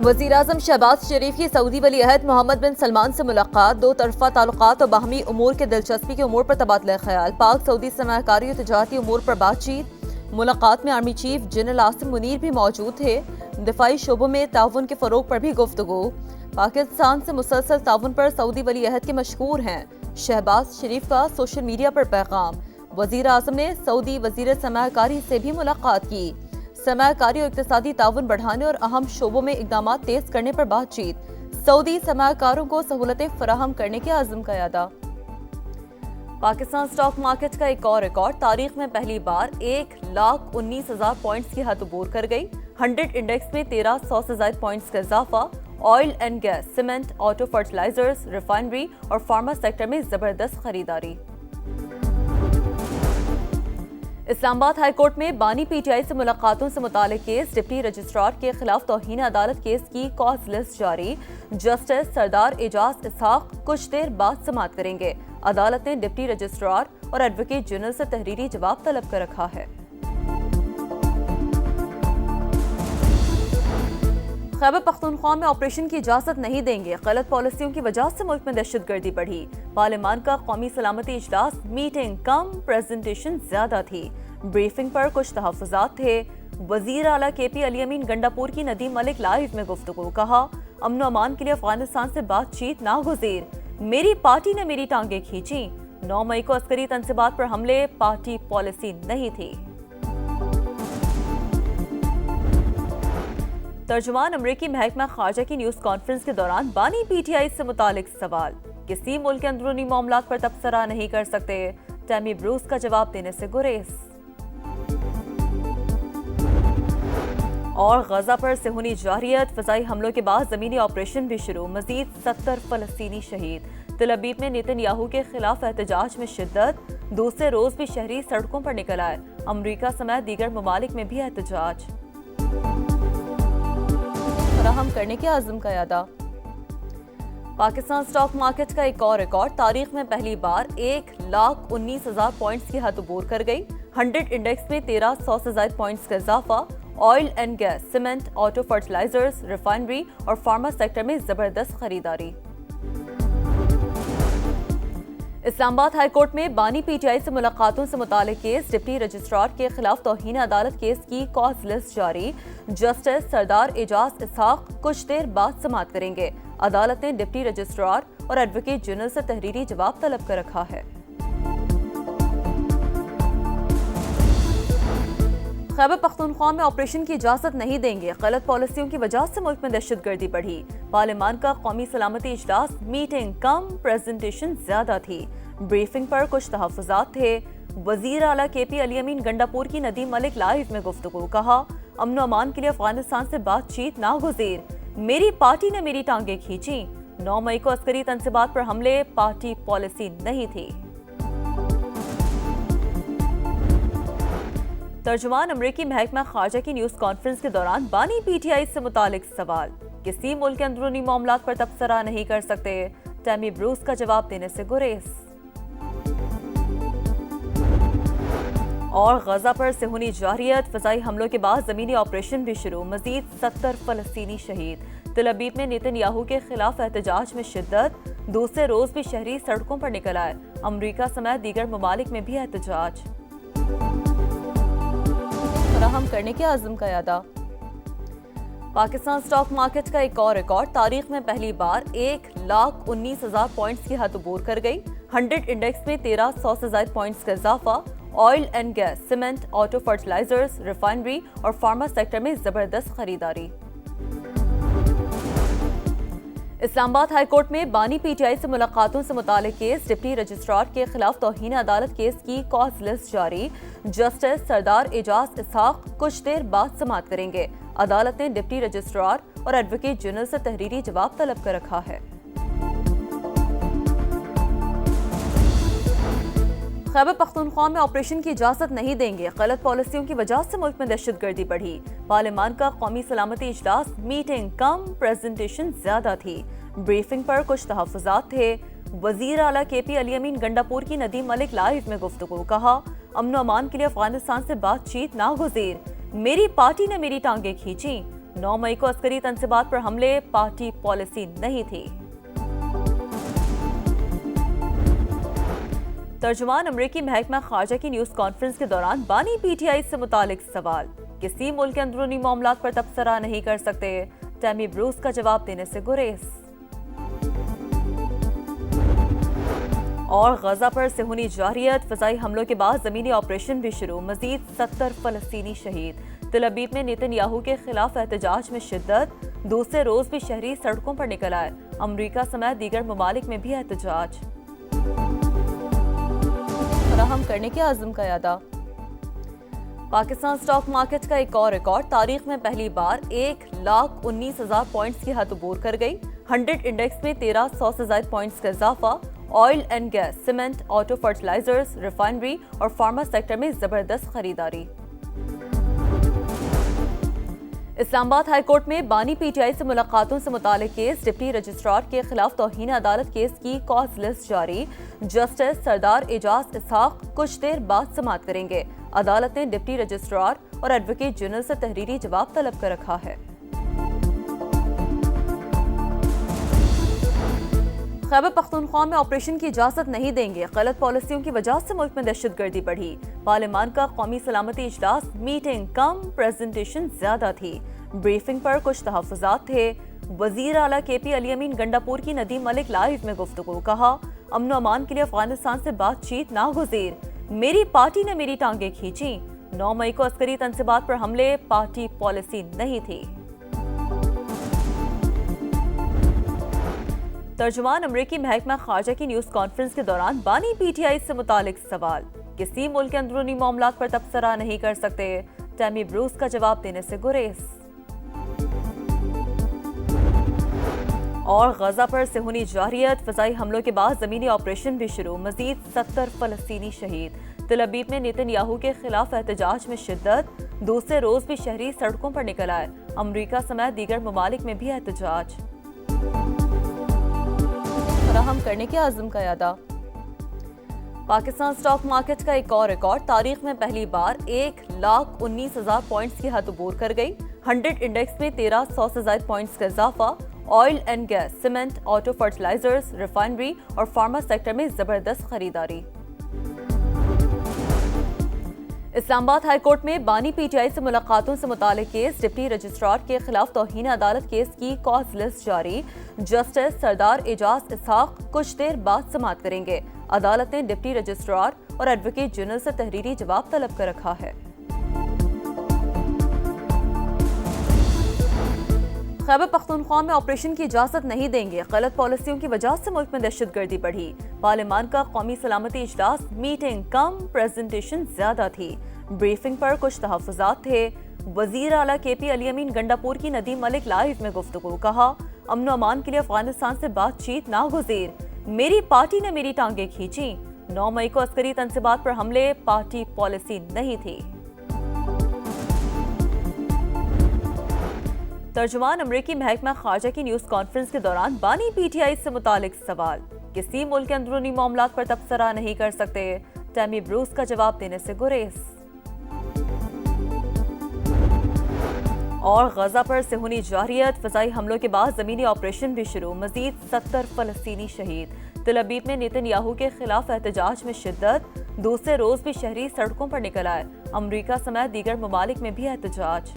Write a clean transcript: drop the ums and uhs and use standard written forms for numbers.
वज़ीर-ए-आज़म शहबाज शरीफ की सऊदी वली-अहद मोहम्मद बिन सलमान से मुलाकात, दो तरफ़ा ताल्लुकात और बाहमी उमूर के दिलचस्पी के उमूर पर तबादला ख्याल, पाक सऊदी सरमाकारी और तजारती उमूर पर बातचीत। मुलाकात में army chief general Asim Munir भी मौजूद थे। दिफाई शोबों में ताउन के फ़रोग पर भी गुफ्तगू। पाकिस्तान से मुसलसल ताउन पर सऊदी वली-अहद के मशकूर हैं। शहबाज शरीफ का सोशल मीडिया पर पैगाम। वज़ीर-ए-आज़म ने सऊदी वज़ीर सरमाकारी से भी मुलाकात की। सरमाकारी और इक़्तिसादी ताउन बढ़ाने और अहम शोबों में इक़दाम तेज करने पर बातचीत। सऊदी सरमाकारों को सहूलतें फराहम करने के आज़म का यादा। पाकिस्तान स्टॉक मार्केट का एक और रिकॉर्ड, तारीख में पहली बार 1,19,000 पॉइंट्स की हद अबूर कर गई। 100 इंडेक्स में 1300 से ज़ायद पॉइंट्स का इजाफा। Oil and gas, cement, auto, fertilisers, refinery और फार्मा सेक्टर में जबरदस्त खरीदारी। इस्लामाबाद हाई कोर्ट में बानी पीटीआई से मुलाकातों से मुतालिक केस, डिप्टी रजिस्ट्रार के खिलाफ तौहीन अदालत केस की कॉज लिस्ट जारी। जस्टिस सरदार एजाज इसहाक कुछ देर बाद समाअत करेंगे। अदालत ने डिप्टी रजिस्ट्रार और एडवोकेट जनरल से तहरीरी जवाब तलब कर रखा है। खैबर पख्तूनख्वा में ऑपरेशन की इजाजत नहीं देंगे, गलत पॉलिसियों की वजह से मुल्क में दहशतगर्दी बढ़ी। पार्लियामान का कौमी सलामती इजलास, मीटिंग कम प्रेजेंटेशन ज्यादा थी। ब्रीफिंग पर कुछ तहफ़्फ़ुज़ात थे। वज़ीर आला KP अली अमीन गंडापुर की नदीम मलिक लाइव में गुफ्तगू। कहा, अमन अमान के लिए अफगानिस्तान से बातचीत नागुज़ीर, मेरी पार्टी ने मेरी टांगें खींची। 9 मई को अस्करी तनसीबात पर हमले, पार्टी पॉलिसी नहीं थी। तर्जुमान अमरीकी महकमा खारजा की न्यूज़ कॉन्फ्रेंस के दौरान बानी PTI से मुतालिक सवाल, किसी मुल्क के अंदरूनी मामलात पर तबसरा नहीं कर सकते, टैमी ब्रूस का जवाब देने से गुरेज। और गजा पर सेहूनी जारियत, फ़िज़ाई हमलों के बाद ज़मीनी ऑपरेशन भी शुरू, मज़ीद 70 फ़लस्तीनी शहीद। तेल अवीव में नेतन्याहू के खिलाफ एहतजाज में शिद्दत, दूसरे रोज भी शहरी सड़कों पर निकल आए। अमरीका समेत दीगर ममालिक में भी एहतजाज फराहम करने के आज़म का यादा। पाकिस्तान स्टॉक मार्केट का एक और रिकॉर्ड, तारीख में पहली बार 1,19,000 पॉइंट्स की हद अबूर कर गई। 100 इंडेक्स में 1300 से ज़ायद पॉइंट्स का इजाफा। Oil and gas, cement, auto, fertilisers, refinery और फार्मा सेक्टर में जबरदस्त खरीदारी। इस्लामाबाद हाई कोर्ट में बानी PTI से मुलाकातों से मुतालिक केस, डिप्टी रजिस्ट्रार के खिलाफ तौहीन अदालत केस की कॉज लिस्ट जारी। जस्टिस सरदार एजाज इसहाक कुछ देर बाद समाअत करेंगे। अदालत ने डिप्टी रजिस्ट्रार और एडवोकेट जनरल से तहरीरी जवाब तलब कर रखा है। खैबर पख्तूनख्वा में ऑपरेशन की इजाजत नहीं देंगे, गलत पॉलिसियों की वजह से मुल्क में दहशतगर्दी बढ़ी। पार्लियामान का कौमी सलामती इजलास, मीटिंग कम प्रेजेंटेशन ज्यादा थी। ब्रीफिंग पर कुछ तहफ़्फ़ुज़ात थे। वज़ीर आला KP अली अमीन गंडापुर की नदीम मलिक लाइव में गुफ्तगू। कहा, अमन अमान के लिए अफगानिस्तान से बातचीत नागुज़ीर, मेरी पार्टी ने मेरी टांगें खींची। 9 मई को अस्करी तनसीबात पर हमले, पार्टी पॉलिसी नहीं थी। तर्जुमान अमरीकी महकमा खारजा की न्यूज़ कॉन्फ्रेंस के दौरान बानी PTI से मुतालिक सवाल, किसी मुल्क के अंदरूनी मामलात पर तबसरा नहीं कर सकते, टैमी ब्रूस का जवाब देने से गुरेज। और गजा पर सेहूनी जारियत, फ़िज़ाई हमलों के बाद ज़मीनी ऑपरेशन भी शुरू, मज़ीद 70 फ़लस्तीनी शहीद। तेल अवीव में नेतन्याहू के खिलाफ एहतजाज में शिद्दत, दूसरे रोज भी शहरी सड़कों पर निकल आए। अमरीका समेत दीगर ममालिक में भी एहतजाज फराहम करने के आज़म का यादा। पाकिस्तान स्टॉक मार्केट का एक और रिकॉर्ड, तारीख में पहली बार 1,19,000 पॉइंट्स की हद अबूर कर गई। 100 इंडेक्स में 1300 से ज़ायद पॉइंट्स का इजाफा। Oil and gas, cement, auto, fertilisers, refinery और फार्मा सेक्टर में जबरदस्त खरीदारी। इस्लामाबाद हाई कोर्ट में बानी PTI से मुलाकातों से मुतालिक केस, डिप्टी रजिस्ट्रार के खिलाफ तौहीन अदालत केस की कॉज लिस्ट जारी। जस्टिस सरदार एजाज इसहाक कुछ देर बाद समाअत करेंगे। अदालत ने डिप्टी रजिस्ट्रार और एडवोकेट जनरल से तहरीरी जवाब तलब कर रखा है। खैबर पख्तूनख्वा में ऑपरेशन की इजाजत नहीं देंगे, गलत पॉलिसियों की वजह से मुल्क में दहशतगर्दी बढ़ी। पार्लियामान का कौमी सलामती इजलास, मीटिंग कम प्रेजेंटेशन ज्यादा थी। ब्रीफिंग पर कुछ तहफ़्फ़ुज़ात थे। वज़ीर आला KP अली अमीन गंडापुर की नदीम मलिक लाइव में गुफ्तगू। कहा, अमन अमान के लिए अफगानिस्तान से बातचीत नागुज़ीर, मेरी पार्टी ने मेरी टांगें खींची। 9 मई को अस्करी तंसीबात पर हमले पार्टी पॉलिसी नहीं थी। तर्जुमान अमरीकी महकमा खारजा की न्यूज कॉन्फ्रेंस के दौरान बानी पीटीआई से मुतालिक सवाल, किसी मुल्क के अंदरूनी मामलात पर तबसरा नहीं कर सकते, टैमी ब्रूस का जवाब देने से गुरेज। और गजा पर सेहूनी जारियत, फजाई हमलों के बाद जमीनी ऑपरेशन भी शुरू, मजीद 70 फलस्तीनी शहीद। तेल अवीव में नेतन्याहू के खिलाफ एहतजाज में शिद्दत, दूसरे रोज भी शहरी सड़कों पर निकल आए। अमरीका समेत दीगर ममालिक में भी एहतजाज। फराहम करने के आज़म का यादा। पाकिस्तान स्टॉक मार्केट का एक और रिकॉर्ड, तारीख में पहली बार 1,19,000 पॉइंट्स की हद अबूर कर गई। 100 इंडेक्स में 1300 से ज्यादा पॉइंट्स का इजाफा। Oil and gas, cement, auto, fertilisers, refinery और फार्मा सेक्टर में जबरदस्त खरीदारी। इस्लामाबाद हाई कोर्ट में बानी पीटीआई से मुलाकातों से मुतालिक केस, डिप्टी रजिस्ट्रार के खिलाफ तौहीन अदालत केस की कॉज लिस्ट जारी। जस्टिस सरदार एजाज इसहाक कुछ देर बाद समाअत करेंगे। अदालत ने डिप्टी रजिस्ट्रार और एडवोकेट जनरल से तहरीरी जवाब तलब कर रखा है। खैबर पख्तूनख्वा में ऑपरेशन की इजाजत नहीं देंगे, गलत पॉलिसियों की वजह से मुल्क में दहशतगर्दी बढ़ी। पार्लियामान का कौमी सलामती इजलास, मीटिंग कम प्रेजेंटेशन ज्यादा थी। ब्रीफिंग पर कुछ तहफ़्फ़ुज़ात थे। वज़ीर आला KP अली अमीन गंडापुर की नदीम मलिक लाइव में गुफ्तगू, कहा अमन अमान के लिए अफगानिस्तान से बातचीत नागुज़ीर, मेरी पार्टी ने मेरी टांगें खींची। 9 मई को अस्करी तंसीबात पर हमले पार्टी पॉलिसी नहीं थी। तर्जुमान अमरीकी महकमा खारजा की न्यूज कॉन्फ्रेंस के दौरान बानी पीटीआई से मुतालिक सवाल, किसी मुल्क के अंदरूनी मामलात पर तबसरा नहीं कर सकते, टैमी ब्रूस का जवाब देने से गुरेज। और गजा पर सेहूनी जारियत, फजाई हमलों के बाद जमीनी ऑपरेशन भी शुरू, मजीद 70 फलस्तीनी शहीद। तेल अवीव में नेतन्याहू के खिलाफ एहतजाज में शिद्दत, दूसरे रोज भी शहरी सड़कों पर निकल आए। अमरीका समेत दीगर ममालिक में भी एहतजाज। फराहम करने के आज़म का यादा। पाकिस्तान स्टॉक मार्केट का एक और रिकॉर्ड, तारीख में पहली बार 1,19,000 पॉइंट्स की हद अबूर कर गई। 100 इंडेक्स में 1300 से ज्यादा पॉइंट्स का इजाफा। Oil and gas, cement, auto, fertilisers, refinery और फार्मा सेक्टर में जबरदस्त खरीदारी। इस्लामाबाद हाई कोर्ट में बानी पीटीआई से मुलाकातों से मुतालिक केस, डिप्टी रजिस्ट्रार के खिलाफ तौहीन अदालत केस की कॉज लिस्ट जारी। जस्टिस सरदार एजाज इसहाक कुछ देर बाद समाअत करेंगे। अदालत ने डिप्टी रजिस्ट्रार और एडवोकेट जनरल से तहरीरी जवाब तलब कर रखा है। खैबर पख्तूनख्वा में ऑपरेशन की इजाजत नहीं देंगे, गलत पॉलिसियों की वजह से मुल्क में दहशतगर्दी बढ़ी। पार्लियामान का कौमी सलामती इजलास, मीटिंग कम प्रेजेंटेशन ज्यादा थी। ब्रीफिंग पर कुछ तहफ़्फ़ुज़ात थे। वज़ीर आला KP अली अमीन गंडापुर की नदीम मलिक लाइव में गुफ्तगू, कहा अमन अमान के लिए अफगानिस्तान से बातचीत नागुज़ीर, मेरी पार्टी ने मेरी टांगें खींची। 9 मई को अस्करी तंसीबात पर हमले पार्टी पॉलिसी नहीं थी। तर्जुमान अमरीकी महकमा खारजा की न्यूज कॉन्फ्रेंस के दौरान बानी पीटीआई से मुतालिक सवाल, किसी मुल्क के अंदरूनी मामलात पर तबसरा नहीं कर सकते, टैमी ब्रूस का जवाब देने से गुरेज। और गजा पर सेहूनी जारियत, फजाई हमलों के बाद जमीनी ऑपरेशन भी शुरू, मजीद 70 फलस्तीनी शहीद। तेल अवीव में नेतन्याहू के खिलाफ एहतजाज में शिद्दत, दूसरे रोज भी शहरी सड़कों पर निकल आए। अमरीका समेत दीगर ममालिक में भी एहतजाज।